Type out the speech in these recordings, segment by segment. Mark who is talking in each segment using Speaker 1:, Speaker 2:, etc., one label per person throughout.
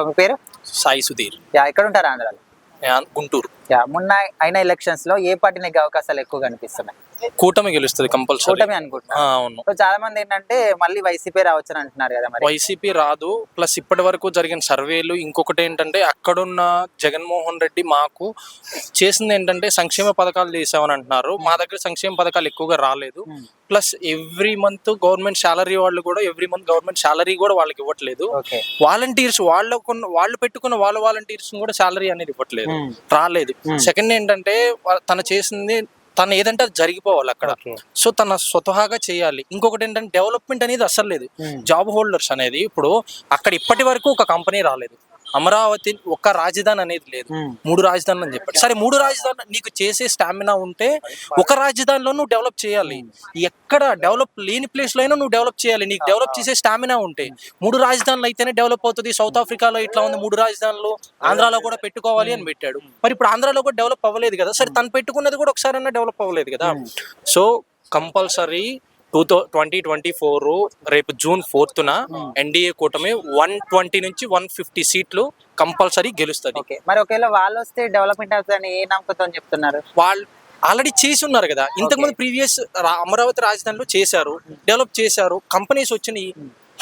Speaker 1: మీ పేరు?
Speaker 2: సాయి సుధీర్.
Speaker 1: ఎక్కడ ఉంటారు ఆంధ్రాలో?
Speaker 2: గుంటూరు.
Speaker 1: మొన్న అయిన ఎలక్షన్స్ లో ఏ పార్టీ నెగ్గే అవకాశాలు ఎక్కువ కనిపిస్తున్నాయి?
Speaker 2: కూటమి గెలుస్తుంది కంపల్సరీ.
Speaker 1: కూటమి అనుకుంటున్నా.
Speaker 2: అవును.
Speaker 1: సో చాలా మంది ఏంటంటే మళ్ళీ వైసీపీ రావచ్చు అని అంటున్నారు కదా, మరి
Speaker 2: వైసీపీ రాదు. ప్లస్ ఇప్పటి వరకు జరిగిన సర్వేలు ఇంకొకటి ఏంటంటే అక్కడున్న జగన్మోహన్ రెడ్డి మాకు చేసింది ఏంటంటే సంక్షేమ పథకాలు చేసామని అంటున్నారు. మా దగ్గర సంక్షేమ పథకాలు ఎక్కువగా రాలేదు. Plus every month government salary వాళ్ళు కూడా ఎవ్రీ మంత్ గవర్నమెంట్ శాలరీ కూడా వాళ్ళకి ఇవ్వట్లేదు. వాలంటీర్స్ వాళ్ళు పెట్టుకున్న వాళ్ళ వాలంటీర్స్ కూడా శాలరీ అనేది ఇవ్వట్లేదు, రాలేదు. సెకండ్ ఏంటంటే తను చేసింది తను ఏదంటే అది జరిగిపోవాలి అక్కడ. సో తన స్వతహాగా చేయాలి. ఇంకొకటి ఏంటంటే డెవలప్మెంట్ అనేది అసలు లేదు. జాబ్ హోల్డర్స్ అనేది ఇప్పుడు అక్కడ ఇప్పటి వరకు ఒక కంపెనీ రాలేదు. అమరావతి ఒక్క రాజధాని అనేది లేదు. 3 రాజధానులు అని చెప్పాడు. సరే 3 రాజధానులు నీకు చేసే స్టామినా ఉంటే ఒక రాజధానిలో నువ్వు డెవలప్ చేయాలి. ఎక్కడ డెవలప్ లేని ప్లేస్ లో అయినా నువ్వు డెవలప్ చేయాలి. నీకు డెవలప్ చేసే స్టామినా ఉంటే 3 రాజధానులు అయితేనే డెవలప్ అవుతుంది. సౌత్ ఆఫ్రికాలో ఇట్లా ఉంది 3 రాజధానులు, ఆంధ్రాలో కూడా పెట్టుకోవాలి అని పెట్టాడు. మరి ఇప్పుడు ఆంధ్రాలో కూడా డెవలప్ అవ్వలేదు కదా. సరే తను పెట్టుకున్నది కూడా ఒకసారి అన్నా డెవలప్ అవ్వలేదు కదా. సో కంపల్సరీ 2024 రేపు June 4th ఎన్డీఏ కూటమి 120 నుంచి 150 సీట్లు కంపల్సరీ గెలుస్తుంది.
Speaker 1: మరి ఒకవేళ వాళ్ళు వస్తే డెవలప్మెంట్ అవుతుందని ఏ నమ్మకంతో చెప్తున్నారు?
Speaker 2: వాళ్ళు ఆల్రెడీ చేసి ఉన్నారు కదా. ఇంతకుముందు ప్రీవియస్ అమరావతి రాజధానిలో చేశారు, డెవలప్ చేశారు. కంపెనీస్ వచ్చినాయి,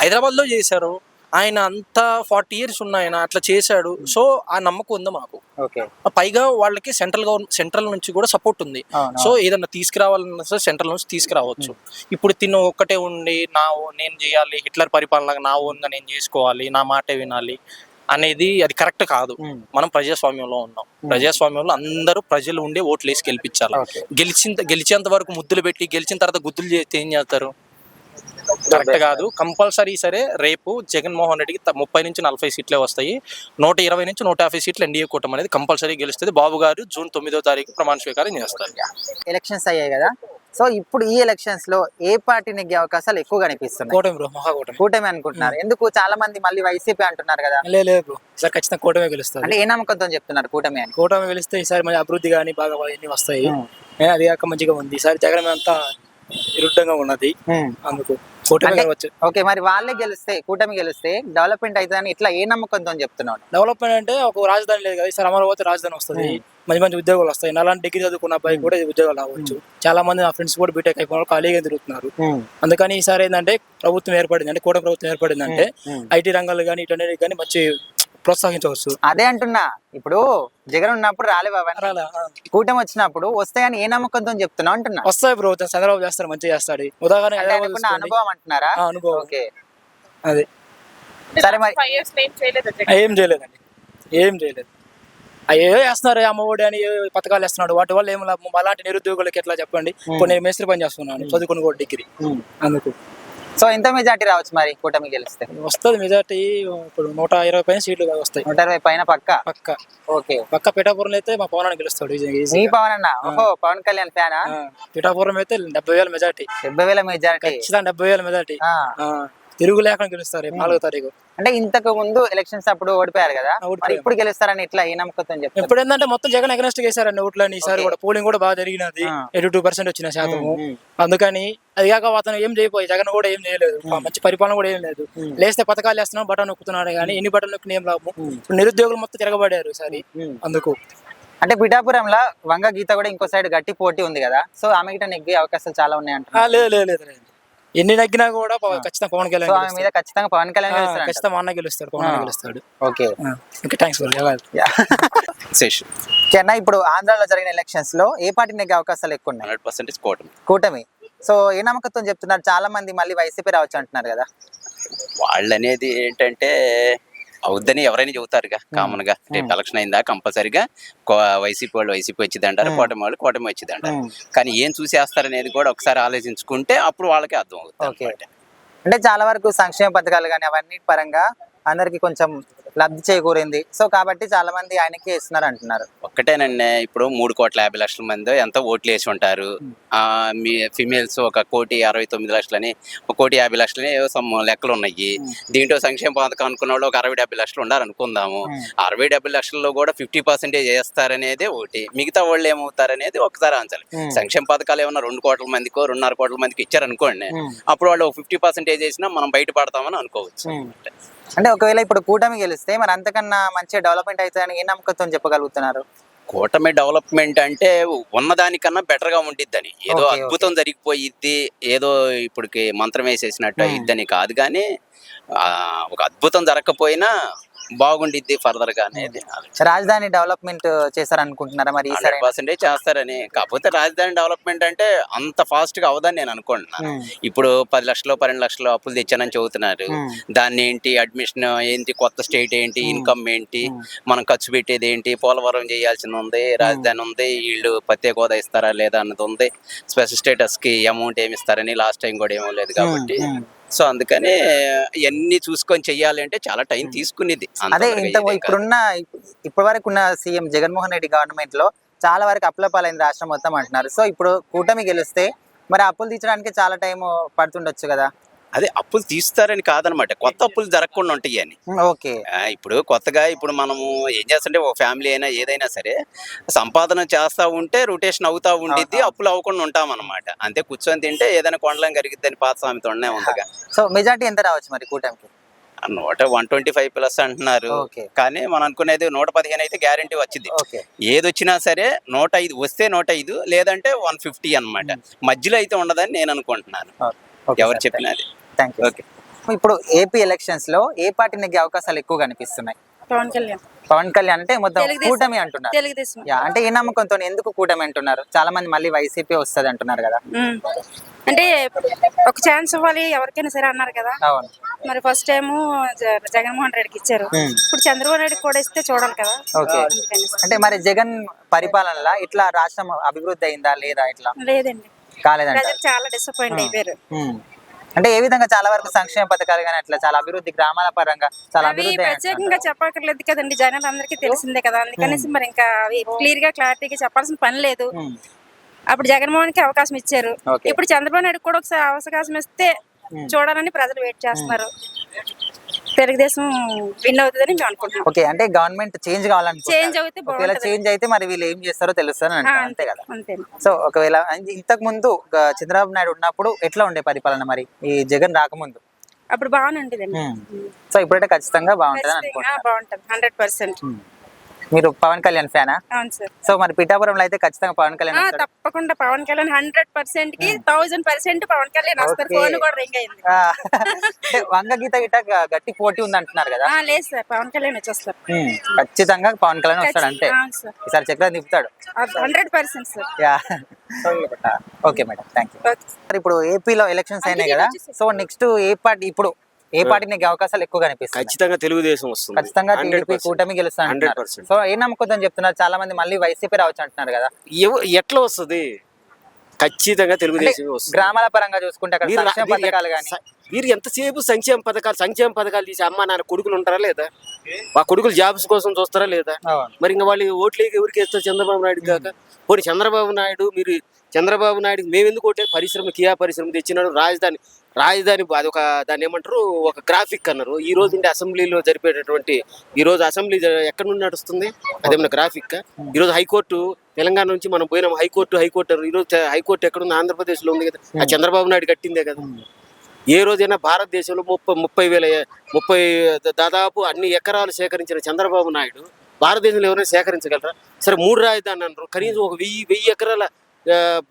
Speaker 2: హైదరాబాద్ లో చేశారు. ఆయన అంతా 40 years ఆయన అట్లా చేశాడు. సో ఆ నమ్మకం ఉంది మాకు. పైగా వాళ్ళకి సెంట్రల్ నుంచి కూడా సపోర్ట్ ఉంది. సో ఏదన్నా తీసుకురావాలన్నా సరే సెంట్రల్ నుంచి తీసుకురావచ్చు. ఇప్పుడు తిను ఒక్కటే ఉండి నేను చేయాలి, హిట్లర్ పరిపాలన నా ఓన్గా నేను చేసుకోవాలి, నా మాటే వినాలి అనేది అది కరెక్ట్ కాదు. మనం ప్రజాస్వామ్యంలో ఉన్నాం. ప్రజాస్వామ్యంలో అందరూ ప్రజలు ఉండే ఓట్లు వేసి గెలిపించాలి. గెలిచేంత వరకు ముద్దులు పెట్టి గెలిచిన తర్వాత గుద్దులు చేస్తే ఏం చేస్తారు? కరెక్ట్ కాదు. కంపల్సరీ సరే రేపు జగన్మోహన్ రెడ్డికి 30 నుంచి 40 సీట్లే వస్తాయి. 120 నుంచి 150 సీట్లు ఎన్డీఏ కూటమి అనేది కంపల్సరీ గెలుస్తుంది. బాబు గారు June 9వ ప్రమాణ స్వీకారం చేస్తారు.
Speaker 1: ఎలక్షన్స్ అయ్యాయి కదా, సో ఇప్పుడు ఈ ఎలక్షన్స్ లో ఏ పార్టీ నెగ్గే అవకాశాలు ఎక్కువ కనిపిస్తున్నాయి?
Speaker 2: కూటమి బ్రో, మహాకూటమి.
Speaker 1: కూటమి అనుకుంటున్నారు. ఎందుకు? చాలా మంది మళ్ళీ వైసీపీ అంటున్నారు కదా.
Speaker 2: లేదు బ్రో, ఈసారి ఖచ్చితంగా కూటమి గెలుస్తుంది.
Speaker 1: అంటే ఏ నమ్మకంతో చెప్తున్నారు కూటమి అని?
Speaker 2: కూటమి గెలిస్తే ఈసారి మంచి అభివృద్ధి కానీ బాగా అన్ని వస్తాయి. అది కాక మంచిగా ఉంది. ఈసారి జగన్ అంతా విరుద్ధంగా ఉన్నది, అందుకు కూటమి గెలవచ్చు.
Speaker 1: ఓకే, మరి వాళ్ళే గెలిస్తే, కూటమి గెలిస్తే డెవలప్మెంట్ అవుతుందని ఇట్లా ఏ నమ్మకంతో చెప్తున్నాడు?
Speaker 2: డెవలప్మెంట్ అంటే ఒక రాజధాని లేదు కదా, ఈసారి అమరావతి రాజధాని వస్తుంది. మంచి మంచి ఉద్యోగాలు వస్తాయి. అలాంటి డిగ్రీ చదువుకున్న అబ్బాయి కూడా ఉద్యోగాలు రావచ్చు. చాలా మంది నా ఫ్రెండ్స్ కూడా బీటెక్ అయిపోయిన ఖాళీగా తిరుగుతున్నారు. అందుకని ఈసారి ఏంటంటే ప్రభుత్వం ఏర్పడింది అంటే కూటమి ప్రభుత్వం ఏర్పడింది అంటే ఐటీ రంగాలు కానీ ఇటన్నిటికి కానీ మంచి ప్రోత్సహించవచ్చు.
Speaker 1: అదే అంటున్నా, ఇప్పుడు జగన్ ఉన్నప్పుడు రాలేవా? కూటమి వచ్చినప్పుడు వస్తాయని ఏ నమ్మకంతో చెప్తున్నావు అంటున్నా?
Speaker 2: వస్తాయి బ్రో, చంద్రబాబు చేస్తారు, మంచిగా చేస్తాడు. ఉదాహరణ
Speaker 1: అనుభవం అంటున్నారా?
Speaker 2: అనుభవం.
Speaker 1: ఓకే,
Speaker 2: అదే.
Speaker 1: సరే, మరి
Speaker 2: ఏం చేయలేదండి, ఏం చేయలేదు. అయ్యో వేస్తున్నారు, అమ్మఒడి అని పథకాలు వేస్తున్నాడు. వాటి వల్ల ఏం లాభం? అలాంటి నిరుద్యోగులకి ఎట్లా చెప్పండి? ఇప్పుడు నేను మేస్త్రి పని చేస్తున్నాను, చదువుకుని కూడా డిగ్రీ. అందుకు
Speaker 1: సో ఎంత మెజార్టీ రావచ్చు మరి కూటమి గెలిస్తే?
Speaker 2: వస్తుంది మెజార్టీ. ఇప్పుడు 120 పైన సీట్లు వస్తాయి.
Speaker 1: 120 పైన పక్క. ఓకే,
Speaker 2: పక్క. పిఠాపురం అయితే మా పవన్ గెలుస్తాడు.
Speaker 1: మీ పవన్ అన్న? ఓహో, పవన్ కళ్యాణ్ ఫ్యానా?
Speaker 2: పిఠాపురం అయితే 70,000 మెజార్టీ.
Speaker 1: 70,000 మెజార్టీ?
Speaker 2: ఖచ్చితంగా 70,000 మెజార్టీ. తిరుగు లేకుండా గెలుస్తారు 4వ తారీఖు.
Speaker 1: అంటే ఇంతకు ముందు ఎలక్షన్స్ అప్పుడు ఓడిపోయారు కదా, ఇప్పుడు గెలుస్తారని ఇట్లా ఏ నమ్మకంతో చెప్తారు?
Speaker 2: ఇప్పుడు ఏంటంటే మొత్తం జగన్ అగెన్స్ట్ చేశారండి ఓట్లని. ఈసారి కూడా పోలింగ్ కూడా బాగా జరిగినది, 82% వచ్చిన శాతము. అందుకని అది కాక అతను ఏం చేయపోయి, జగన్ కూడా ఏం చేయలేదు, మంచి పరిపాలన కూడా ఏం లేదు. లేస్తే పథకాలు వేస్తున్నాం, బటన్ నొక్కుతున్నాడు కానీ ఎన్ని బటన్ నొక్కిన ఏం లాభం? ఇప్పుడు నిరుద్యోగులు మొత్తం తిరగబడారు ఈసారి. అందుకు
Speaker 1: అంటే పిఠాపురంలో వంగ గీత కూడా ఇంకో సైడ్ గట్టి పోటీ ఉంది కదా, సో ఆమె గిట్ట నెగ్గే అవకాశాలు చాలా ఉన్నాయి.
Speaker 2: లేదు, ఎన్ని నగ్గినా కూడా ఖచ్చితంగా పవన్ కళ్యాణ్
Speaker 1: మీద ఖచ్చితంగా పవన్ కళ్యాణ్
Speaker 2: ఖచ్చితంగా మా అన్న గెలుస్తాడు, పవన్ గెలుస్తాడు.
Speaker 1: Okay,
Speaker 2: thanks.
Speaker 1: ఇప్పుడు ఆంధ్రాలో జరిగిన ఎలక్షన్స్ లో ఏ పార్టీ నెగ్గే అవకాశాలు ఎక్కువ ఉన్నాయి?
Speaker 3: 100%
Speaker 1: కూటమి. సో ఏ నమ్మకంతో చెప్తున్నారు? చాలా మంది మళ్ళీ వైసీపీ రావచ్చు అంటున్నారు కదా.
Speaker 3: వాళ్ళు అనేది ఏంటంటే అవుద్దని ఎవరైనా చెబుతారుగా కామన్ గా. రేపు ఎలక్షన్ అయిందా కంపల్సరీగా వైసీపీ వాళ్ళు వైసీపీ వచ్చింది అంటారు, కూటమి వాళ్ళు కూటమి వచ్చింది అంటారు. కానీ ఏం చూసేస్తారనేది కూడా ఒకసారి ఆలోచించుకుంటే అప్పుడు వాళ్ళకి అర్థం అవుతుంది.
Speaker 1: అంటే చాలా వరకు సంక్షేమ పథకాలు కానీ అవన్నీ పరంగా అందరికి కొంచెం లబ్ధి చేకూరింది. సో కాబట్టి చాలా మంది ఆయనకి వేస్తున్నారు అంటున్నారు.
Speaker 3: ఒక్కటేనండి, ఇప్పుడు 3,50,00,000 మంది ఎంతో ఓట్లు వేసి ఉంటారు. మీ ఫిమేల్స్ 1,69,00,000 1,50,00,000 ఏవో సమ్ లెక్కలు ఉన్నాయి. దీంట్లో సంక్షేమ పథకం అనుకున్న వాళ్ళు 60-70 ఉండాలి అనుకుందాము. 60-70 కూడా 50% చేస్తారనేది ఒకటి, మిగతా వాళ్ళు ఏమవుతారనేది ఒకసారి ఆన్సర్. సంక్షేమ పథకాలు ఏమన్నా 2 కోట్ల మందికో 2.5 కోట్ల మందికి ఇచ్చారనుకోండి, అప్పుడు వాళ్ళు 50% చేసినా మనం బయటపడతామని అనుకోవచ్చు.
Speaker 1: అంటే ఒకవేళ ఇప్పుడు కూటమి గెలిస్తే మరి అంతకన్నా మంచిగా డెవలప్మెంట్ అవుతుందని ఏ నమ్మకంతో చెప్పగలుగుతున్నారు?
Speaker 3: కూటమి డెవలప్మెంట్ అంటే ఉన్నదానికన్నా బెటర్ గా ఉండిద్దని, ఏదో
Speaker 1: ఓకే,
Speaker 3: అద్భుతం జరిగిపోయిద్ది, ఏదో ఇప్పటికి మంత్రం వేసేసినట్టు ఇద్దని కాదు, కానీ ఒక అద్భుతం జరగకపోయినా బాగుండిద్ది ఫర్దర్ గా అనేది.
Speaker 1: రాజధాని డెవలప్మెంట్ చేశారనుకుంటున్నారా మరి ఈసారి?
Speaker 3: 100% చేస్తారని. కాకపోతే రాజధాని డెవలప్మెంట్ అంటే అంత ఫాస్ట్ గా అవదని నేను అనుకుంటున్నాను. ఇప్పుడు 10 లక్షలు 12 లక్షలు అప్పులు తెచ్చానని చెబుతున్నారు. దాన్ని ఏంటి, అడ్మిషన్ ఏంటి, కొత్త స్టేట్ ఏంటి, ఇన్కమ్ ఏంటి, మనం ఖర్చు పెట్టేది ఏంటి, పోలవరం చేయాల్సింది ఉంది, రాజధాని ఉంది, వీళ్ళు ప్రత్యేక హోదా ఇస్తారా లేదా అన్నది ఉంది, స్పెషల్ స్టేటస్ కి అమౌంట్ ఏమి ఇస్తారని లాస్ట్ టైం కూడా ఏమో లేదు కాబట్టి, సో అందుకని ఇవన్నీ చూసుకొని చెయ్యాలంటే చాలా టైం తీసుకునేది.
Speaker 1: అదే ఇప్పటి వరకు ఉన్న సీఎం జగన్మోహన్ రెడ్డి గవర్నమెంట్ లో చాలా వరకు అప్పులపాలైంది రాష్ట్రం మొత్తం అంటున్నారు. సో ఇప్పుడు కూటమి గెలిస్తే మరి అప్పులు తీర్చడానికి చాలా టైం పడుతుండొచ్చు కదా?
Speaker 3: అదే అప్పులు తీస్తారని కాదనమాట, కొత్త అప్పులు జరగకుండా ఉంటాయి అని.
Speaker 1: ఓకే.
Speaker 3: ఇప్పుడు కొత్తగా ఇప్పుడు మనము ఏం చేస్తుంటే ఒక ఫ్యామిలీ అయినా ఏదైనా సరే సంపాదన చేస్తా ఉంటే రొటేషన్ అవుతా ఉండిద్ది, అప్పులు అవ్వకుండా ఉంటాం అనమాట. అంతే కూర్చొని తింటే ఏదైనా కొండలం కరిగిద్దని పాత సామెత ఉందిగా.
Speaker 1: సో మెజార్టీ ఎంత రావచ్చు మరి కూటమికి?
Speaker 3: 125+ అంటున్నారు, కానీ మనం అనుకునేది 115 అయితే గ్యారంటీ వచ్చింది. ఏది వచ్చినా సరే 105 వస్తే 105, లేదంటే 150 అన్నమాట. మధ్యలో అయితే ఉండదని నేను అనుకుంటున్నాను, ఎవరు చెప్పినది.
Speaker 1: ఇప్పుడు ఏపీ ఎలక్షన్స్ లో ఏ పార్టీ నెగ్గే అవకాశాలు ఎక్కువ కనిపిస్తున్నాయి?
Speaker 4: పవన్ కళ్యాణ్.
Speaker 1: పవన్ కళ్యాణ్ అంటే మొత్తం కూటమి అంటున్నారు.
Speaker 4: తెలుగుదేశం.
Speaker 1: అంటే ఏ నమ్మకంతో, ఎందుకు కూటమి అంటున్నారు? చాలా మంది మళ్ళీ వైసీపీ వస్తుంది అంటున్నారు కదా.
Speaker 4: అంటే ఒక ఛాన్స్ ఇవ్వాలి ఎవరికైనా సరే అన్నారు కదా.
Speaker 1: అవును.
Speaker 4: మరి ఫస్ట్ టైం జగన్మోహన్ రెడ్డికి ఇచ్చారు, ఇప్పుడు చంద్రబాబు నాయుడు కూడా ఇస్తే చూడాలి కదా.
Speaker 1: ఓకే. అంటే మరి జగన్ పరిపాలనలో ఇట్లా రాష్ట్రం అభివృద్ధి అయిందా లేదా? ఇట్లా
Speaker 4: లేదండి,
Speaker 1: కాలేదండి.
Speaker 4: ప్రజలు చాలా డిసప్పాయింట్ అయిపోయారు.
Speaker 1: అంటే ఏ విధంగా? చాలా వరకు సంక్షేమ పథకాలు కానీ అట్లా చాలా అభివృద్ధి, గ్రామాల పరంగా చాలా
Speaker 4: అవి
Speaker 1: అభివృద్ధి.
Speaker 4: ప్రత్యేకంగా చెప్పక్కర్లేదు కదండి, జనాలు అందరికీ తెలిసిందే కదా. అందుకనేసి మరి ఇంకా అవి క్లియర్ గా క్లారిటీగా చెప్పాల్సిన పని లేదు. అప్పుడు జగన్మోహన్ కి అవకాశం ఇచ్చారు, ఇప్పుడు చంద్రబాబు నాయుడు కూడా ఒకసారి అవకాశం ఇస్తే చూడాలని ప్రజలు వెయిట్ చేస్తున్నారు. తెలుగుదేశం విన్ అవుతుందని మేము అనుకుంటున్నాం.
Speaker 1: ఓకే. అంటే గవర్నమెంట్ చేంజ్ కావాలనుకుంటున్నారు.
Speaker 4: చేంజ్ అయితే
Speaker 1: ఒకవేళ చేంజ్ అయితే మరి వీళ్ళు ఏం చేస్తారో తెలుస్తుంది అంతే కదా.
Speaker 4: అంతే.
Speaker 1: సో ఒకవేళ ఇంతకు ముందు చంద్రబాబు నాయుడు ఉన్నప్పుడు ఎట్లా ఉండే పరిపాలన, మరి ఈ జగన్ రాకముందు?
Speaker 4: అప్పుడు బాగానే ఉండేదండి.
Speaker 1: సో ఇప్పుడైతే ఖచ్చితంగా బాగుంటుంది అనుకుంటున్నాను.
Speaker 4: బాగుంటుంది 100%.
Speaker 1: మీరు పవన్ కళ్యాణ్ ఫ్యానా?
Speaker 4: అవును సార్.
Speaker 1: సో మరి పిఠాపురంలో అయితే ఖచ్చితంగా పవన్ కళ్యాణ్ వస్తాడు?
Speaker 4: తప్పకుండా పవన్ కళ్యాణ్ 100% కి 1000% పవన్ కళ్యాణ్ వస్తారు. ఫోన్ కూడా రింగ్ అయింది.
Speaker 1: వంగ గీత గిట్ట గట్టి పోటీ ఉంది అంటున్నారు కదా.
Speaker 4: లేదు సార్, పవన్ కళ్యాణ్ వచ్చేస్తారు.
Speaker 1: ఖచ్చితంగా పవన్ కళ్యాణ్ వస్తాడు అంతే. ఈసారి చక్రం తిప్పుతాడు
Speaker 4: 100% sir.
Speaker 1: Okay madam, thank you. ఇప్పుడు ఏపీలో ఎలక్షన్స్ అయినాయి కదా, సో నెక్స్ట్ ఏ పార్టీ నీకు అవకాశాలు ఎక్కువ కనిపిస్తాయి?
Speaker 5: ఖచ్చితంగా తెలుగుదేశం వస్తుంది.
Speaker 1: ఖచ్చితంగా టీడీపీ కూటమి గెలుస్తాను. సో ఏ నమ్మకంతో చెప్తున్నారు? చాలా మంది మళ్ళీ వైసీపీ రావచ్చు అంటున్నారు కదా.
Speaker 5: ఎట్లా వస్తుంది? ఖచ్చితంగా తెలుగుదేశం వస్తుంది.
Speaker 1: గ్రామాల పరంగా చూసుకుంటే అక్కడ సంక్షేమ పథకాలు కానీ,
Speaker 5: మీరు ఎంతసేపు సంక్షేమ పథకాలు తీసి అమ్మ నాన్న కొడుకులు ఉంటారా లేదా? ఆ కొడుకులు జాబ్స్ కోసం చూస్తారా లేదా? మరి ఇంకా వాళ్ళు ఓట్లేకి ఎవరికి వేస్తారు? చంద్రబాబు నాయుడు కాక. పోనీ చంద్రబాబు నాయుడు మేము ఎందుకు ఓటే? కియా పరిశ్రమ తెచ్చినాడు, రాజధాని అదొక దాన్ని ఏమంటారు, ఒక గ్రాఫిక్ అన్నారు. ఈ రోజు అసెంబ్లీలో జరిపేటటువంటి ఈ రోజు అసెంబ్లీ ఎక్కడి నుండి నడుస్తుంది? అదేమన్నా గ్రాఫిక్? ఈ రోజు హైకోర్టు తెలంగాణ నుంచి మనం పోయినాం, హైకోర్టు ఈ రోజు హైకోర్టు ఎక్కడుంది? ఆంధ్రప్రదేశ్ లో ఉంది కదా. ఆ చంద్రబాబు నాయుడు కట్టిందే కదా. ఏ రోజైనా భారతదేశంలో 30 దాదాపు అన్ని ఎకరాలు సేకరించిన చంద్రబాబు నాయుడు భారతదేశంలో ఎవరైనా సేకరించగలరా? సరే 3 రాజధాని అన్నారు, కనీసం ఒక 1000 ఎకరాల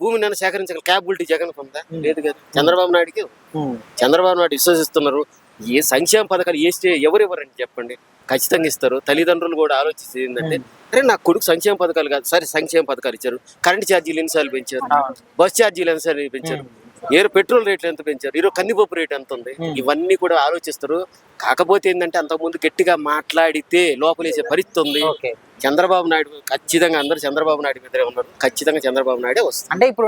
Speaker 5: భూమి నన్ను సేకరించగల క్యాపబిలిటీ జగన్ ఉందా? లేదు కదా. చంద్రబాబు నాయుడుకి విశ్వసిస్తున్నారు. ఏ సంక్షేమ పథకాలు ఎవరెవరండి చెప్పండి? ఖచ్చితంగా ఇస్తారు. తల్లిదండ్రులు కూడా ఆలోచించేది ఏంటంటే, అరే నా కొడుకు సంక్షేమ పథకాలు కాదు, సరే సంక్షేమ పథకాలు ఇచ్చారు, కరెంట్ ఛార్జీలు ఎన్నిసార్లు పెంచారు, బస్ ఛార్జీలు ఎన్నిసార్లు పెంచారు, పెట్రోల్ రేట్లు ఎంత పెంచారు, ఈరోజు కందిపప్పు రేట్ ఎంత ఉంది, ఇవన్నీ కూడా ఆలోచిస్తారు. కాకపోతే ఏంటంటే అంతకుముందు గట్టిగా మాట్లాడితే లోపలేసే పరిస్థితి ఉంది. చంద్రబాబు నాయుడు ఖచ్చితంగా, అందరూ చంద్రబాబు నాయుడు మీదనే ఉన్నారు. ఖచ్చితంగా చంద్రబాబు నాయుడే వస్తుంది.
Speaker 1: అంటే ఇప్పుడు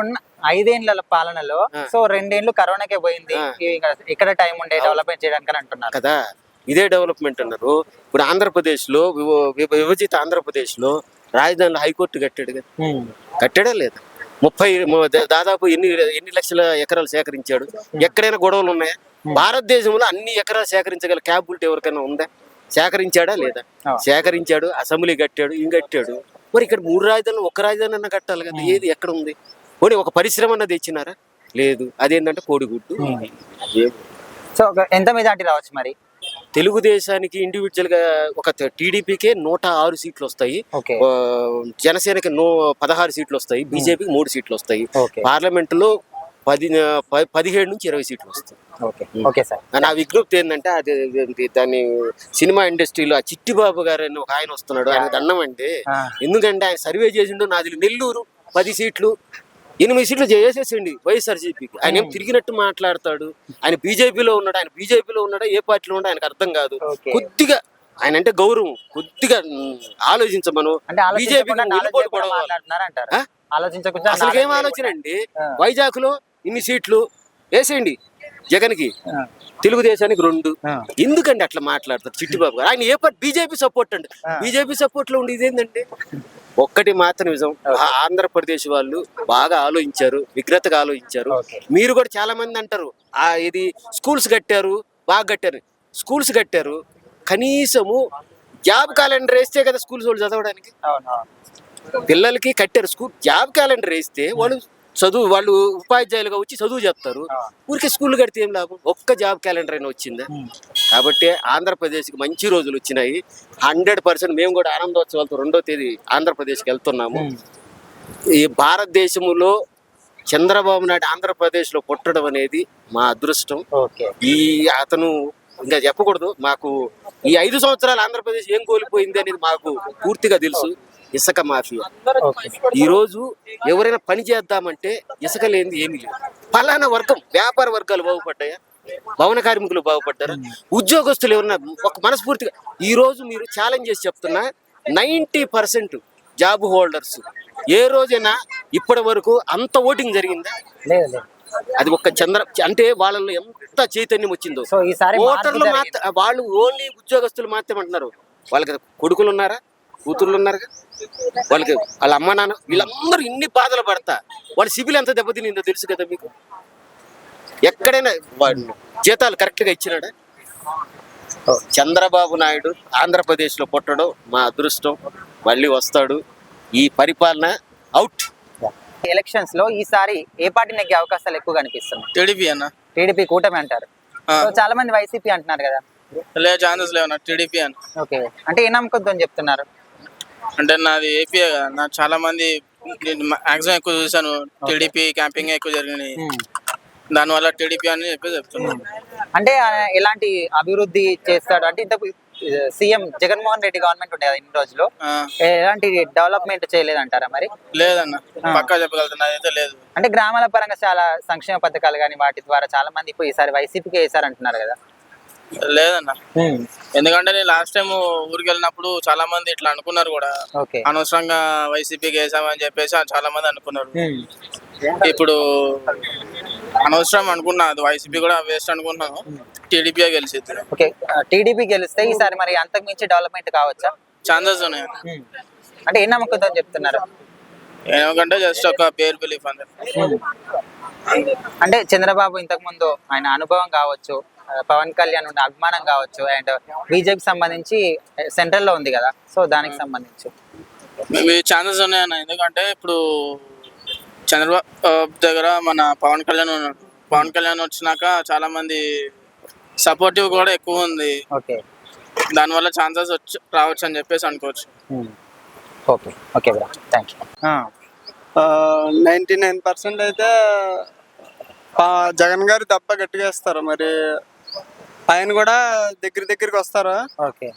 Speaker 1: 5 ఏళ్ల పాలనలో సో 2 ఏళ్ళు కరోనాకే పోయింది, ఇక్కడ టైం ఉండే డెవలప్మెంట్ చేయడానికి అంటున్నారు
Speaker 5: కదా. ఇదే డెవలప్మెంట్ అన్నారు. ఇప్పుడు ఆంధ్రప్రదేశ్ లో విభజిత ఆంధ్రప్రదేశ్ లో రాజధానిలో హైకోర్టు కట్టాడు కదా. కట్టాడా లేదా? దాదాపు ఎన్ని లక్షల ఎకరాలు సేకరించాడు. ఎక్కడైనా గొడవలు ఉన్నాయా? భారతదేశంలో అన్ని ఎకరాలు సేకరించగల క్యాపబిలిటీ ఎవరికైనా ఉందా? సేకరించాడా లేదా? సేకరించాడు, అసెంబ్లీ కట్టాడు, కట్టాడు. మరి ఇక్కడ 3 రాజధానులు, 1 రాజధాని అన్న కట్టాలి కదా. ఏది ఎక్కడ ఉంది? పోనీ ఒక పరిశ్రమ అన్నది తెచ్చినారా? లేదు. అదేంటంటే కోడిగుడ్డు.
Speaker 1: సో ఎంత మెజార్టీ రావచ్చు మరి?
Speaker 5: తెలుగుదేశానికి ఇండివిజువల్ గా ఒక టీడీపీకే 106 సీట్లు వస్తాయి,
Speaker 1: ఓకే
Speaker 5: జనసేనకి 16 సీట్లు వస్తాయి, బీజేపీకి 3 సీట్లు వస్తాయి,
Speaker 1: ఓకే
Speaker 5: పార్లమెంట్ లో 17 నుంచి 20 సీట్లు వస్తాయి.
Speaker 1: Okay okay sir.
Speaker 5: నా విజ్ఞప్తి ఏంటంటే దాన్ని సినిమా ఇండస్ట్రీలో ఆ చిట్టిబాబు గారు అని ఒక ఆయన వస్తున్నాడు, ఆయన దండం అండి. ఎందుకంటే ఆయన సర్వే చేసిండు, నాది నెల్లూరు 10 సీట్లు 8 సీట్లు చేసేసండి వైఎస్ఆర్సీపీకి. ఆయన ఏం తిరిగినట్టు మాట్లాడతాడు. ఆయన బీజేపీలో ఉన్నాడా ఏ పార్టీలో ఉన్నాడో ఆయనకు అర్థం కాదు. కొద్దిగా ఆయన అంటే గౌరవం, కొద్దిగా ఆలోచించమను.
Speaker 1: అంటే
Speaker 5: బీజేపీకి అసలు ఏం ఆలోచన అండి? వైజాగ్ లో ఇన్ని సీట్లు వేసేయండి జగన్ కి, తెలుగుదేశానికి 2. ఎందుకండి అట్లా మాట్లాడతారు చిట్టిబాబు గారు? ఆయన ఏ పార్టీ? బీజేపీ సపోర్ట్ అండి. బీజేపీ సపోర్ట్ లో ఉండేది ఏంటంటే ఒక్కటి మాత్రం నిజం, ఆంధ్రప్రదేశ్ వాళ్ళు బాగా ఆలోచించారు, విగ్రతగా ఆలోచించారు. మీరు కూడా చాలా మంది అంటారు ఇది స్కూల్స్ కట్టారు, బాగా కట్టారు. స్కూల్స్ కట్టారు, కనీసము జాబ్ క్యాలెండర్ వేస్తే కదా స్కూల్స్ వాళ్ళు చదవడానికి. పిల్లలకి కట్టారు స్కూల్, జాబ్ క్యాలెండర్ వేస్తే వాళ్ళు ఉపాధ్యాయులుగా వచ్చి చదువు చెప్తారు. ఊరికే స్కూల్ కడితే ఏం లాభం? ఒక్క జాబ్ క్యాలెండర్ అయినా వచ్చిందా? కాబట్టి ఆంధ్రప్రదేశ్కి మంచి రోజులు వచ్చినాయి. 100% మేము కూడా ఆనందోత్సవాలతో 2వ తేదీ ఆంధ్రప్రదేశ్కి వెళ్తున్నాము. ఈ భారతదేశంలో చంద్రబాబు నాయుడు ఆంధ్రప్రదేశ్లో పుట్టడం అనేది మా అదృష్టం. అతను ఇంకా చెప్పకూడదు, మాకు ఈ 5 సంవత్సరాలు ఆంధ్రప్రదేశ్ ఏం కోల్పోయింది అనేది మాకు పూర్తిగా తెలుసు. ఇసుక మాఫియా. ఈ రోజు ఎవరైనా పని చేద్దామంటే ఇసుక లేనిది ఏమీ లేదు. ఫలానా వర్గం, వ్యాపార వర్గాలు బాగుపడ్డాయా? భవన కార్మికులు బాగుపడ్డారా? ఉద్యోగస్తులు ఎవరన్నా ఒక మనస్ఫూర్తిగా ఈ రోజు మీరు ఛాలెంజ్ చేసి చెప్తున్నా 90% జాబ్ హోల్డర్స్ ఏ రోజైనా ఇప్పటి వరకు అంత ఓటింగ్ జరిగిందా? అది ఒక్క అంటే వాళ్ళలో ఎంత చైతన్యం వచ్చిందో. ఓటర్లు వాళ్ళు ఓన్లీ ఉద్యోగస్తులు మాత్రమే అంటున్నారు. వాళ్ళకి కొడుకులు ఉన్నారా, కూతుర్లు ఉన్నారు, వాళ్ళకి వాళ్ళ అమ్మ నాన్న వీళ్ళందరూ ఇన్ని బాధలు పడతా వాళ్ళ సిబిల్ ఎంత దెబ్బతినిందో తెలుసు కదా మీకు. ఎక్కడైనా జీతాలు కరెక్ట్ గా ఇచ్చినాడా? చంద్రబాబు నాయుడు ఆంధ్రప్రదేశ్ లో పుట్టడం మా అదృష్టం. మళ్ళీ వస్తాడు. ఈ పరిపాలన అవుట్.
Speaker 1: ఎలక్షన్స్ లో ఈసారి ఏ పార్టీ నెగ్గే అవకాశాలు ఎక్కువ కనిపిస్తున్నాయి?
Speaker 2: టీడీపీ అన్న.
Speaker 1: టీడీపీ కూటమి అంటారు, చాలా మంది వైసీపీ అంటున్నారు కదా.
Speaker 2: ఛాన్సెస్ లేవన్నా టీడీపీ అని.
Speaker 1: ఓకే, అంటే ఏ నమ్మకంతో చెప్తున్నారు?
Speaker 2: అంటే నాది ఏపీ కదా, నాకు చాలా మంది మాక్సిమం ఎక్కువ చూసాను, టీడీపీ క్యాంపింగ్ ఎక్కువ జరిగినాయి, దానివల్ల టీడీపీ అని చెప్తున్నాను.
Speaker 1: అంటే ఎలాంటి అభివృద్ధి చేస్తాడు అంటే? ఇంత సీఎం జగన్మోహన్ రెడ్డి గవర్నమెంట్ ఉండే కదా ఇన్ని రోజులు, ఎలాంటి డెవలప్మెంట్ చేయలేదంటారా మరి?
Speaker 2: లేదన్న, పక్కా చెప్పగలుగుతున్నా అయితే లేదు.
Speaker 1: అంటే గ్రామాల పరంగా చాలా సంక్షేమ పథకాలు కానీ వాటి ద్వారా చాలా మంది ఇప్పుడు ఈసారి వైసీపీకి వేసారు అంటున్నారు కదా.
Speaker 2: లేదన్న, ఎందుకంటే నేను లాస్ట్ టైం ఊరికి వెళ్ళినప్పుడు చాలా మంది ఇట్లా అనుకున్నారు కూడా, అనవసరంగా వైసీపీకి వేసామని చెప్పేసి చాలా మంది అనుకున్నారు. ఇప్పుడు అనవసరం అనుకున్నా, అది వైసీపీ కూడా వేస్ట్ అనుకుంటున్నాను, టీడీపీ గెలిచింది.
Speaker 1: ఓకే, టీడీపీ గెలిస్తే ఈసారి మరి అంతకు మించి డెవలప్మెంట్ కావచ్చా?
Speaker 2: ఛాన్సెస్ ఉన్నాయి.
Speaker 1: అంటే ఏ నమ్మకంతో చెప్తున్నారు?
Speaker 2: ఏమంటే జస్ట్ ఒక పేరు బిలీఫ్ అంతే.
Speaker 1: అంటే చంద్రబాబు ఇంతకు ముందు ఆయన అనుభవం కావచ్చు, పవన్ కళ్యాణ్ ఉన్న అభిమానం కావచ్చు, అండ్ బీజేపీ సంబంధించి సెంట్రల్ లో ఉంది కదా, సో దానికి సంబంధించి
Speaker 2: ఛాన్సెస్ ఉన్నాయన్న. ఎందుకంటే ఇప్పుడు చంద్రబాబు దగ్గర మన పవన్ కళ్యాణ్ ఉన్నాడు. పవన్ కళ్యాణ్ వచ్చినాక చాలా మంది సపోర్టివ్ కూడా ఎక్కువ ఉంది.
Speaker 1: ఓకే,
Speaker 2: దానివల్ల ఛాన్సెస్ రావచ్చు అని చెప్పేసి అనుకోవచ్చు.
Speaker 1: Okay okay bro, thank you.
Speaker 6: 99% అయితే జగన్ గారు తప్ప గట్టిగా వేస్తారు. మరి ఆయన కూడా దగ్గరికి వస్తారా?
Speaker 1: ఓకే,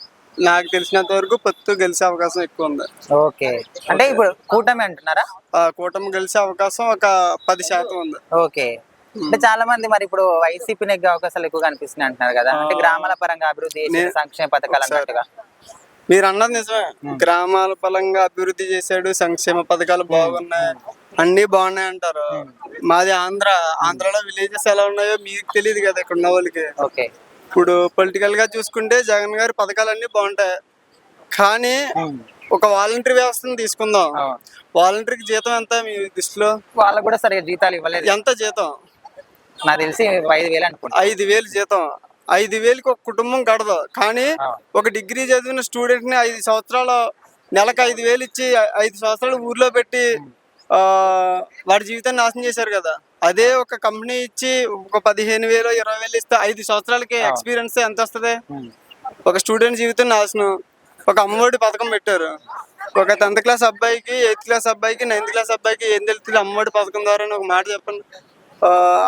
Speaker 6: నాకు తెలిసినంత వరకు పొత్తు గెలిచే అవకాశం ఎక్కువ ఉంది.
Speaker 1: ఓకే, అంటే ఇప్పుడు కూటమి అంటున్నారా?
Speaker 6: కూటమి గెలిచే అవకాశం ఒక 10% ఉంది.
Speaker 1: ఓకే, అంటే చాలా మంది మరి ఇప్పుడు వైసీపీ నెగ్గే అవకాశాలు ఎక్కువ కనిపిస్తున్నాయి అంటున్నారు కదా, అంటే గ్రామాల పరంగా అభివృద్ధి చేసే సంక్షేమ పథకాలు అన్నట్టుగా.
Speaker 6: మీరు అన్నది నిజమే, గ్రామాల పరంగా అభివృద్ధి చేశాడు, సంక్షేమ పథకాలు బాగున్నాయి, అన్ని బాగున్నాయి అంటారు. మాది ఆంధ్రాలో విలేజెస్ ఎలా ఉన్నాయో మీకు తెలియదు కదా ఇక్కడ ఉన్న వాళ్ళకి.
Speaker 1: ఓకే,
Speaker 6: ఇప్పుడు పొలిటికల్ గా చూసుకుంటే జగన్ గారి పథకాలన్నీ బాగుంటాయి, కానీ ఒక వాలంటరీ వ్యవస్థను తీసుకుందాం. వాలంటరీకి జీతం ఎంత మీ దృష్టిలో?
Speaker 1: వాళ్ళకు కూడా సరిగ్గా జీతాలు ఇవ్వలేదు.
Speaker 6: ఎంత జీతం?
Speaker 1: నాకు తెలిసి 5,000 అనుకుంటా.
Speaker 6: 5,000 జీతం. 5,000కి ఒక కుటుంబం గడదు. కానీ ఒక డిగ్రీ చదివిన స్టూడెంట్ ని 5 సంవత్సరాలు నెలకు 5,000 ఇచ్చి 5 సంవత్సరాలు ఊర్లో పెట్టి వాడి జీవితాన్ని నాశనం చేశారు కదా. అదే ఒక కంపెనీ ఇచ్చి ఒక 15,000 20,000 ఇస్తే 5 సంవత్సరాలకి ఎక్స్పీరియన్స్ ఎంత వస్తుంది? ఒక స్టూడెంట్ జీవితం నాశనం. ఒక అమ్మఒడి పథకం పెట్టారు. ఒక 10th క్లాస్ అబ్బాయికి, 8th క్లాస్ అబ్బాయికి, 9th క్లాస్ అబ్బాయికి ఏం తెలుస్తుంది అమ్మఒడి పథకం ద్వారా అని ఒక మాట చెప్పండి.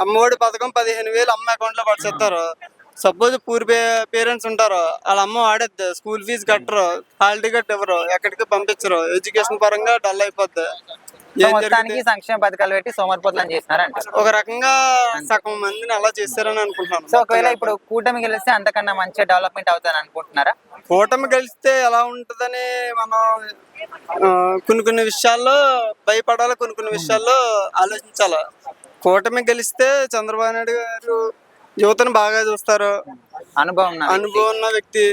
Speaker 6: అమ్మఒడి పథకం 15,000 అమ్మ అకౌంట్లో పడిచేస్తారు. సపోజ్ పూర్ పేరెంట్స్ ఉంటారు, వాళ్ళ అమ్మ వాడేద్ది, స్కూల్ ఫీజు కట్టరు, హాల్ టికెట్ ఇవ్వరు, ఎక్కడికి పంపించరు, ఎడ్యుకేషన్ పరంగా డల్ అయిపోద్ది.
Speaker 1: సో మొత్తానికి సంక్షేమ పథకాలు పెట్టి సోమరిపోతులను చేసినారంట.
Speaker 6: ఒక రకంగా సగం మందిని అలా చేస్తారని అనుకుంటున్నాను.
Speaker 1: సో ఒకవేళ ఇప్పుడు కూటమి గెలిస్తే అంతకన్నా మంచిగా డెవలప్మెంట్ అవుతుందని అనుకుంటున్నారా?
Speaker 6: కూటమి గెలిస్తే ఎలా ఉంటుందని మనం కొన్ని విషయాల్లో భయపడాలి, కొన్ని విషయాల్లో ఆలోచించాలి. కూటమి గెలిస్తే చంద్రబాబు నాయుడు గారు యువతను బాగా చూస్తారు, అనుభవం ఉన్న వ్యక్తి.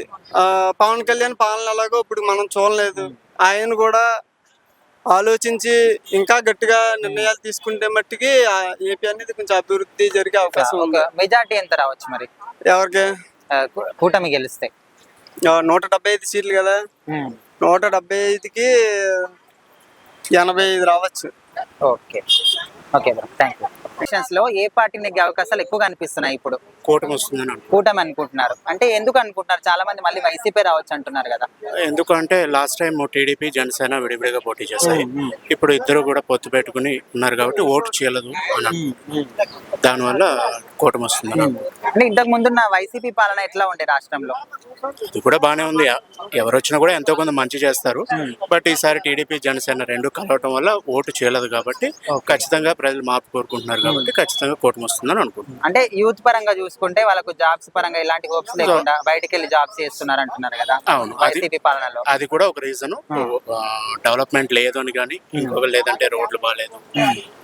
Speaker 6: పవన్ కళ్యాణ్ పాలన ఎలాగో ఇప్పుడు మనం చూడలేదు. ఆయన కూడా ఆలోచించి ఇంకా గట్టిగా నిర్ణయాలు తీసుకుంటే మట్టికి ఏపీ అనేది కొంచెం అభివృద్ధి జరిగే అవకాశం ఉంది.
Speaker 1: మెజార్టీ ఎంత రావచ్చు మరి
Speaker 6: ఎవరికి?
Speaker 1: కూటమి గెలిస్తే
Speaker 6: 175 సీట్లు కదా, 175కి 85 రావచ్చు.
Speaker 1: Okay okay bro, thank you. Elections లో ఏ పార్టీ నెగ్గే అవకాశాలు ఎక్కువగా అనిపిస్తున్నాయి ఇప్పుడు?
Speaker 7: కూటమి వస్తుందని
Speaker 1: కూటమి అనుకుంటున్నారు అంటే ఎందుకు అనుకుంటున్నారు? చాలా మంది మళ్ళీ వైసీపీ రావచ్చు అంటున్నారు కదా.
Speaker 7: ఎందుకంటే లాస్ట్ టైం టీడీపీ జనసేన విడివిడిగా పోటీ చేశాయి. ఇప్పుడు ఇద్దరు కూడా పొత్తు పెట్టుకుని ఉన్నారు కాబట్టి ఓటు చేయలేదు అని అనుకుంటున్నారు. దానివల్ల కూటమి వస్తుందని
Speaker 1: అంటే ఇంతకు ముందున్న వైసీపీ పాలన ఎట్లా ఉండే రాష్ట్రంలో?
Speaker 7: ఇది కూడా బాగానే ఉంది. ఎవరు వచ్చినా కూడా ఎంతో కొంత మంచి చేస్తారు. బట్ ఈసారి టీడీపీ జనసేన రెండు కలవటం వల్ల ఓటు చేయలేదు కాబట్టి ఖచ్చితంగా ప్రజలు మార్పు కోరుకుంటున్నారు కాబట్టి ఖచ్చితంగా కూటమి వస్తుందని అనుకుంటున్నాను.
Speaker 1: అంటే యూత్ పరంగా చూసుకుంటే వాళ్ళకు జాబ్స్ పరంగా ఇలాంటి హోప్స్ లేకుండా బయటకు వెళ్ళి జాబ్స్ చేస్తున్నారు అంటున్నారు కదా.
Speaker 7: అవును,
Speaker 1: వైసీపీ పాలనలో
Speaker 7: అది కూడా ఒక రీజన్. డెవలప్మెంట్ లేదు అని కానీ ఇంకొక లేదంటే రోడ్లు బాగాలేదు,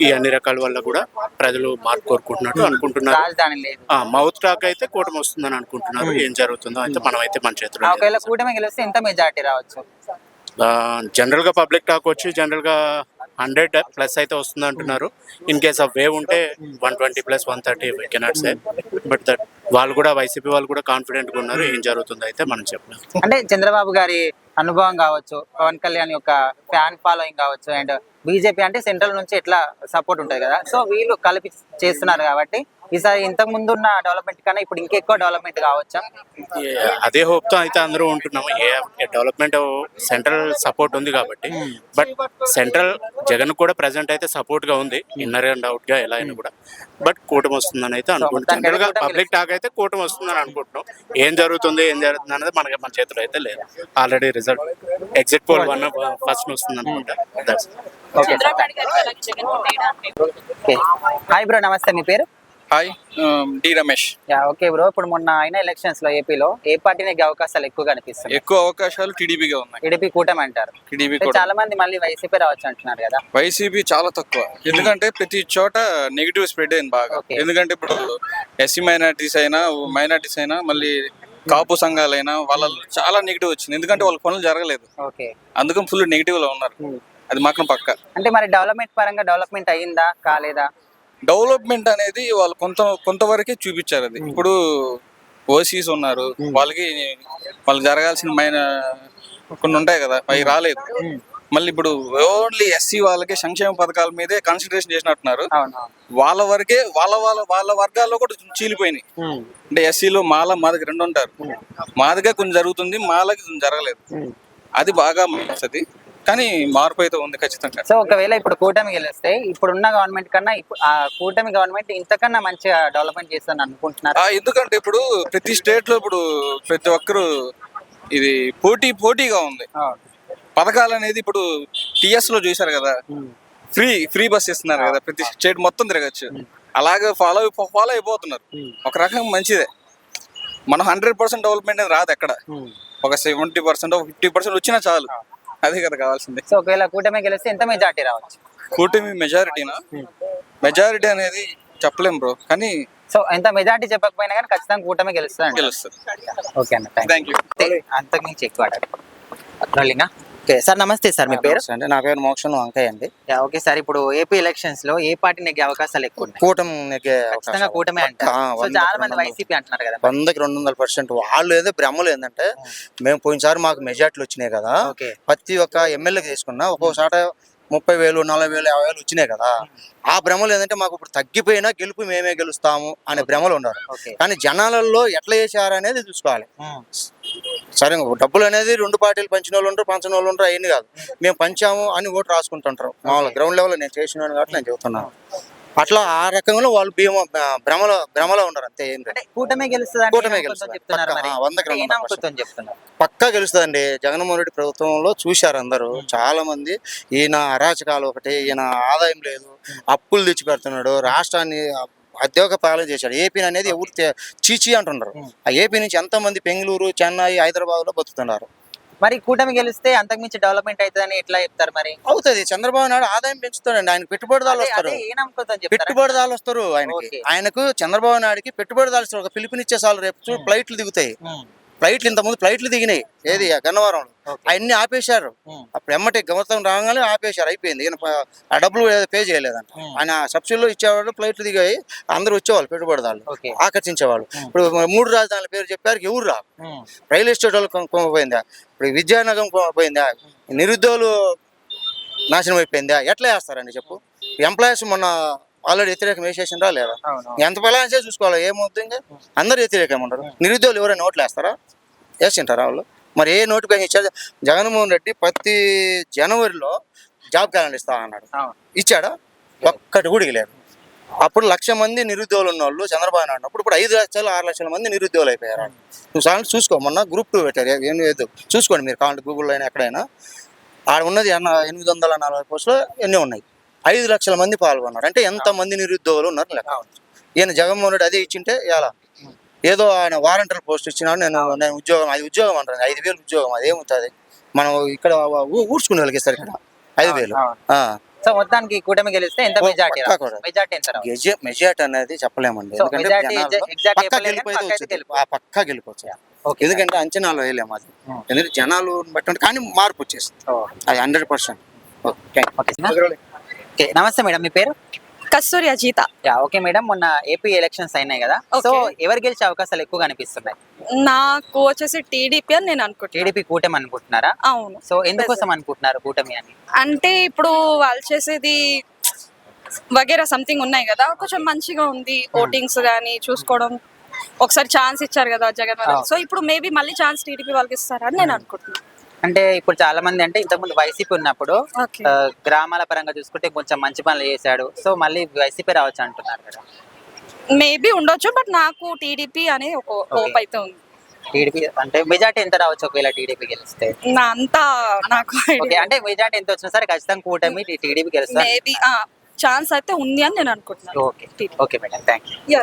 Speaker 7: ఈ అన్ని రకాల వల్ల కూడా ప్రజలు మార్పు కోరుకుంటున్నట్టు అనుకుంటున్నారు.
Speaker 1: రాజధాని లేదు.
Speaker 7: మౌత్ టాక్ అయితే కూటమి వస్తుందని అనుకుంటున్నారు. ఏం జరుగుతుందో అయితే మనం అయితే మన చేతిలో లేదు.
Speaker 1: ఒకవేళ కూటమి గెలిస్తే ఎంత మెజార్టీ రావచ్చు?
Speaker 7: జనరల్ గా పబ్లిక్ టాక్ వచ్చి జనరల్ గా 100+ అయితే వస్తుంది అంటున్నారు. ఇన్ కేస్ ఆఫ్ వేవ్ ఉంటే 120+, 130 we cannot say. But that వాళ్ళు కూడా వైసీపీ వాళ్ళు కూడా కాన్ఫిడెంట్ గా ఉన్నారు. ఏం జరుగుతుందో అయితే మనం చెప్పలేం.
Speaker 1: అంటే చంద్రబాబు గారి అనుభవం కావచ్చు, పవన్ కళ్యాణ్ యొక్క ఫ్యాన్ ఫాలోయింగ్ కావచ్చు, అండ్ బీజేపీ అంటే సెంట్రల్ నుంచి ఎట్లా సపోర్ట్ ఉంటుంది కదా. సో వీళ్ళు కలిపి చేస్తున్నారు కాబట్టి ఈసారి ఇంతకు ముందు ఉన్న డెవలప్మెంట్ కన్నా ఇప్పుడు ఇంకెక్కువ డెవలప్మెంట్ కావచ్చా?
Speaker 7: అదే హోప్ తో అయితే అందరూ ఉంటున్నాము. ఏ డెవలప్మెంట్ సెంట్రల్ సపోర్ట్ ఉంది కాబట్టి. బట్ సెంట్రల్ జగన్ కూడా ప్రెసెంట్ అయితే సపోర్ట్ గా ఉంది, ఇన్నర్ అండ్ అవుట్ గా ఎలా అయినా కూడా. బట్ కూటమి వస్తుందని అయితే అనుకుంటున్నాం. జనరల్ గా పబ్లిక్ టాక్ అయితే కూటమి వస్తుందని అనుకుంటున్నాం. ఏం జరుగుతుంది అనేది మన చేతిలో అయితే లేదు. Already result exit poll 1 first వస్తుంది అనుకుంటా.
Speaker 1: హాయ్ బ్రో, నమస్తే. మీ పేరు?
Speaker 8: Hi, D Ramesh.
Speaker 1: Okay bro, ఇప్పుడు మొన్న అయిన ఎలక్షన్స్ లో ఏపీలో ఏ పార్టీ నెగ్గే అవకాశాలు ఎక్కువగా అనిపిస్తుంది?
Speaker 8: ఎక్కువ అవకాశాలు టీడీపీగా ఉన్నాయి.
Speaker 1: టీడీపీ కూటమి అంటారు.
Speaker 8: టీడీపీ
Speaker 1: చాలా మంది మళ్ళీ వైసీపీ రావచ్చు అంటున్నారు కదా.
Speaker 8: వైసీపీ చాలా తక్కువ, ఎందుకంటే ప్రతి చోట నెగిటివ్ స్ప్రెడ్ అయింది బాగా. ఎందుకంటే ఇప్పుడు ఎస్సీ మైనారిటీస్ అయినా మళ్ళీ కాపు సంఘాలైనా వాళ్ళ చాలా నెగిటివ్ వచ్చింది. ఎందుకంటే వాళ్ళ పనులు జరగలేదు, అందుకని ఫుల్ నెగిటివ్ లో ఉన్నారు. అది మాత్రం పక్క.
Speaker 1: అంటే మరి డెవలప్మెంట్ పరంగా డెవలప్మెంట్ అయ్యిందా కాలేదా?
Speaker 8: డెవలప్మెంట్ అనేది వాళ్ళు కొంతవరకే చూపించారు. అది ఇప్పుడు ఓసీస్ ఉన్నారు, వాళ్ళకి జరగాల్సిన కొన్ని ఉంటాయి కదా, అవి రాలేదు. మళ్ళీ ఇప్పుడు ఓన్లీ ఎస్సీ వాళ్ళకి సంక్షేమ పథకాల మీదే కాన్సన్ట్రేషన్ చేసినట్టున్నారు. వాళ్ళ వరకే వాళ్ళ వర్గాల్లో కూడా చీలిపోయినాయి. అంటే ఎస్సీలో మాదిగ రెండు ఉంటారు. మాదిగా కొంచెం జరుగుతుంది, మాలకి కొంచెం జరగలేదు. అది బాగా వస్తుంది, కానీ మార్పు అయితే ఉంది ఖచ్చితంగా.
Speaker 1: సో ఒకవేళ ఇప్పుడు కూటమి గెలిస్తే ఇప్పుడున్న గవర్నమెంట్ కన్నా ఆ కూటమి గవర్నమెంట్ ఇంతకన్నా మంచిగా డెవలప్మెంట్ చేస్తాను అనుకుంటున్నారు?
Speaker 8: ఎందుకంటే ఇప్పుడు ప్రతి స్టేట్ లో ఇప్పుడు ప్రతి ఒక్కరు ఇది పోటీగా ఉంది. పథకాలు అనేది ఇప్పుడు టిఎస్ లో చూసారు కదా, ఫ్రీ బస్ ఇస్తున్నారు కదా, ప్రతి స్టేట్ మొత్తం తిరగచ్చు. అలాగే ఫాలో అయిపోతున్నారు. ఒక రకంగా మంచిదే. మనం 100% డెవలప్మెంట్ అనేది రాదు ఎక్కడ. ఒక 70%, 50% వచ్చినా చాలు. అదే కదా కావాల్సింది.
Speaker 1: సో ఒకవేళ కూటమి గెలిస్తే ఎంత మెజార్టీ రావచ్చు?
Speaker 8: కూటమి మెజారిటీ అనేది చెప్పలేం బ్రో, కానీ
Speaker 1: సో ఎంత మెజార్టీ చెప్పకపోయినా కానీ ఖచ్చితంగా కూటమి గెలుస్తుంది. ఓకే అన్న, థ్యాంక్ యూ. అంతకు మించి ఎక్కువ రోలింగా. ఓకే సార్, నమస్తే సార్. మీ పేరు?
Speaker 9: అంటే నా పేరు మోక్షం వంకయ్య అండి.
Speaker 1: ఓకే సార్, ఇప్పుడు ఏపీ ఎలక్షన్స్ లో ఏ పార్టీ నెగ్గే అవకాశాలు ఎక్కువ ఉన్నాయి?
Speaker 9: కూటమి నెగ్గే
Speaker 1: ఖచ్చితంగా కూటమి అంటారు. సో చాలా మంది వైసీపీ అంటున్నారు కదా.
Speaker 9: 100కి 200%. వాళ్ళు ఏదో భ్రమలు ఏంటంటే మేము పోయినసారి మాకు మెజార్టీలు వచ్చినాయి కదా, ప్రతి ఒక్క ఎమ్మెల్యేకి తీసుకున్నా ఒక్కోసారి 30,000, 40,000, 50,000 వచ్చినాయి కదా. ఆ భ్రమలు ఏంటంటే మాకు ఇప్పుడు తగ్గిపోయినా గెలుపు మేమే గెలుస్తాము అనే భ్రమలు ఉన్నారు.
Speaker 1: ఓకే.
Speaker 9: కానీ జనాలలో ఎట్లా చేశారు అనేది చూసుకోవాలి. సరే డబ్బులు అనేది 2 పార్టీలు పంచిన వాళ్ళు ఉంటారు, పంచిన వాళ్ళు ఉంటారు, అవన్నీ కాదు. మేము పంచాము అని ఓటు రాసుకుంటుంటారు. మామూలు గ్రౌండ్ లెవెల్లో నేను చేసినాను కాబట్టి నేను చెబుతున్నాను. అట్లా ఆ రకంగా వాళ్ళు భ్రమలో ఉన్నారు అంతే. ఏం
Speaker 1: అంటే కూటమి గెలుస్తుంది
Speaker 9: కూటమి గెలుస్తుంది.
Speaker 1: చెప్తున్నారు మరి.
Speaker 9: 100%
Speaker 1: చెప్తున్నారు.
Speaker 9: పక్కా గెలుస్తుందండి. జగన్మోహన్ రెడ్డి ప్రభుత్వంలో చూశారు అందరూ చాలా మంది. ఈయన అరాచకాలు ఒకటి, ఈయన ఆదాయం లేదు, అప్పులు తెచ్చి పెడుతున్నాడు, రాష్ట్రాన్ని అత్యోగ పాలన చేశాడు. ఏపీ అనేది ఎవరు చీచి అంటున్నారు. ఆ ఏపీ నుంచి ఎంతమంది బెంగళూరు, చెన్నై, హైదరాబాద్ లో బతుకుతున్నారు.
Speaker 1: మరి కూటమి గెలిస్తే అంతకుమించి డెవలప్మెంట్ అవుతుందని ఎట్లా చెప్తారు మరి?
Speaker 9: అవుతుంది. చంద్రబాబు నాయుడు ఆదాయం పెంచుతాడండి. ఆయన పెట్టుబడిదారులు వస్తారు.
Speaker 1: అదే ఏ నమ్మకంతో చెప్తారు?
Speaker 9: పెట్టుబడిదారులు వస్తారు ఆయనకి. ఆయనకు చంద్రబాబు నాయుడుకి పెట్టుబడిదారులు వస్తారు. ఒక పిలుపునిచ్చే సార్లు రేపు ఫ్లైట్లు దిగుతాయి. ఫ్లైట్లు ఇంతకుముందు ఫ్లైట్లు దిగినాయి ఏది గన్నవరంలో, అవన్నీ ఆపేశారు. అప్పుడు ఎమ్మటి గవర్తం రాగానే ఆపేశారు, అయిపోయింది. ఈయన ఆ డబ్బులు పే చేయలేదంట. ఆయన సబ్సిడీలో ఇచ్చేవాళ్ళు, ఫ్లైట్లు దిగాయి, అందరూ వచ్చేవాళ్ళు పెట్టుబడిదారులు, ఆకర్షించేవాళ్ళు. ఇప్పుడు 3 రాజధానుల పేరు చెప్పారు, ఎవరు రా? రియల్ ఎస్టేట్ వాళ్ళు పోయిందా? ఇప్పుడు విద్యానగరం పోయిందా? నిరుద్యోగులు నాశనం అయిపోయిందా? ఎట్లా వేస్తారండి చెప్పు? ఎంప్లాయీస్ మొన్న ఆల్రెడీ వ్యతిరేకం వేసేసిండ్రా లేదా? ఎంత బలాన్సే చూసుకోవాలి. ఏమవుతుంది ఇంకా అందరు వ్యతిరేకం ఉండరు. నిరుద్యోగులు ఎవరైనా ఓట్లు వేస్తారా? వేసింటారా వాళ్ళు? మరి ఏ నోటిఫికేషన్ ఇచ్చారు? జగన్మోహన్ రెడ్డి ప్రతి జనవరిలో జాబ్ క్యాలెండర్ ఇస్తా అన్నాడు. ఇచ్చాడా? ఒక్కటి కూడా లేదు. అప్పుడు 1,00,000 మంది నిరుద్యోగులు ఉన్న వాళ్ళు చంద్రబాబు నాయుడు ఉన్నప్పుడు ఇప్పుడు 5 లక్షలు 6 లక్షల మంది నిరుద్యోగులు అయిపోయారు. నువ్వు సార్ చూసుకో, మొన్న Group 2 పెట్టారు. ఏం లేదు చూసుకోండి మీరు, కావాలంటే గూగుల్లో అయినా ఎక్కడైనా. ఆడ ఉన్నది 840 పోస్టులు ఎన్ని ఉన్నాయి. 5 లక్షల మంది పాల్గొన్నారు. అంటే ఎంతమంది నిరుద్యోగులు ఉన్నారు లెక్క. ఈయన జగన్మోహన్ రెడ్డి అదే ఇచ్చింటే ఎలా? ఏదో ఆయన వారంటరీ పోస్ట్ ఇచ్చినాడు, నేను ఉద్యోగం, అది ఉద్యోగం అంటారు. 5,000 ఉద్యోగం, అది ఏమవుతుంది? మనం ఇక్కడ ఊడ్చుకునే వాళ్ళకి ఇస్తారు ఇక్కడ 5,000.
Speaker 1: సో మొత్తానికి కూటమి గెలిస్తే ఎంత మెజార్టీ? మెజార్టీ ఎంత?
Speaker 9: మెజార్టీ అనేది చెప్పలేమండి. ఎందుకంటే పక్కా గెలిపోవచ్చు. ఎందుకంటే అంచనాలు వేయలేము అది. ఎందుకంటే జనాలు బట్టి కానీ మార్పు వచ్చేస్తుంది. అది 100%.
Speaker 1: నమస్తే మేడం, మీ పేరు?
Speaker 4: కస్తూరి అజిత.
Speaker 1: ఓకే మేడం, మొన్న ఏపీ ఎలక్షన్స్ అయినాయి కదా, సో ఎవరు గెలిచే అవకాశాలు ఎక్కువగా అనిపిస్తున్నాయి?
Speaker 4: నాకు వచ్చేసి టీడీపీ అని నేను అనుకుంటున్నాను.
Speaker 1: టీడీపీ కూటమి అనుకుంటున్నారా?
Speaker 4: అవును.
Speaker 1: సో ఎందుకోసం అనుకుంటున్నారు కూటమి అని?
Speaker 4: అంటే ఇప్పుడు వాళ్ళు చేసేది వగేరా సంథింగ్ ఉన్నాయి కదా, కొంచెం మంచిగా ఉంది. ఓటింగ్స్ గానీ చూసుకోవడం, ఒకసారి ఛాన్స్ ఇచ్చారు కదా జగన్. సో ఇప్పుడు మేబీ మళ్ళీ ఛాన్స్ టీడీపీ వాళ్ళకి ఇస్తారని నేను అనుకుంటున్నాను.
Speaker 1: అంటే ఇప్పుడు చాలా మంది అంటే ఇంతకుముందు వైసీపీ ఉన్నప్పుడు గ్రామాల పరంగా చూసుకుంటే కొంచెం మంచి పనులు చేశాడు, సో మళ్ళీ వైసీపీ రావచ్చు అంటున్నారు కదా.
Speaker 4: మేబీ ఉండొచ్చు, బట్ నాకు టీడీపీ అనే ఒక హోప్ అయితే ఉంది.
Speaker 1: టీడీపీ అంటే మెజార్టీ ఎంత రావచ్చు ఒకవేళ టీడీపీ గెలిస్తే?
Speaker 4: అంతా నాకు
Speaker 1: అంటే మెజార్టీ ఎంత వచ్చినా సరే ఖచ్చితంగా కూటమి టీడీపీ గెలుస్తారు.
Speaker 4: మేబీ ఛాన్స్ అయితే ఉంది అని నేను అనుకుంటున్నాను.
Speaker 1: Okay madam, thank you.